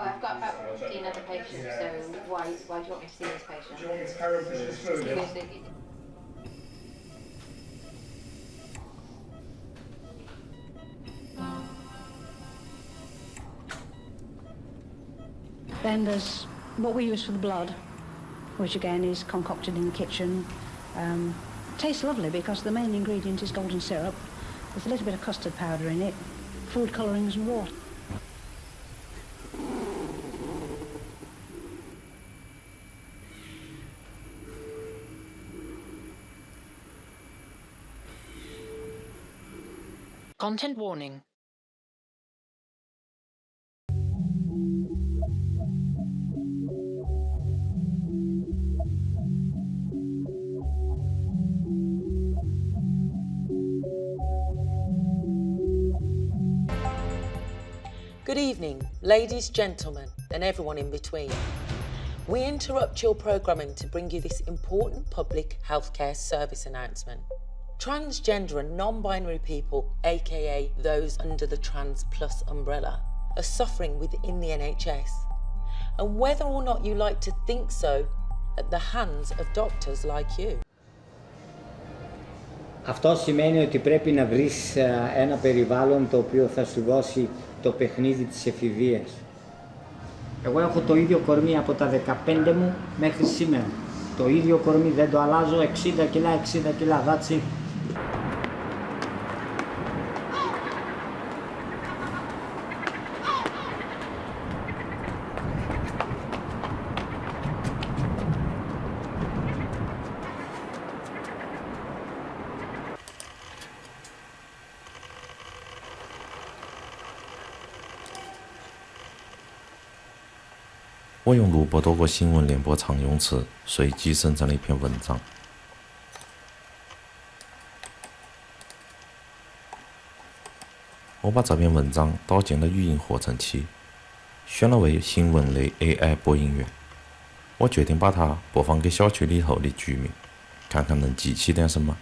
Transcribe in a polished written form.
Oh, I've got about 15 other patients, so why do you want me to see this patient? Do you want me to carry on pushing this fluid? Because it, Then there's what we use for the blood, which again is concocted in the kitchen. Tastes lovely because the main ingredient is golden syrup with a little bit of custard powder in it, food colourings and water. Content warning. Good evening, ladies, gentlemen, and everyone in between. We interrupt your programming to bring you this important public healthcare service announcement. Transgender and non-binary people, aka those under the Trans Plus umbrella, are suffering within the NHS. And whether or not you like to think so, at the hands of doctors like you. Αυτό σημαίνει ότι πρέπει να βρεις ένα περιβάλλον το οποίο θα σου δώσει το παιχνίδι της εφηβείας. Εγώ έχω το ίδιο κορμί από τα 15 μου μέχρι σήμερα. Το ίδιο κορμί, δεν το αλλάζω, 60 κιλά, 60 κιλά, that's it. 我用录播多个新闻联播常用词，随机生成了一篇文章。我把这篇文章导进了语音合成器，选了为新闻类 AI 播音员。我决定把它播放给小区里头的居民，看看能激起点什么。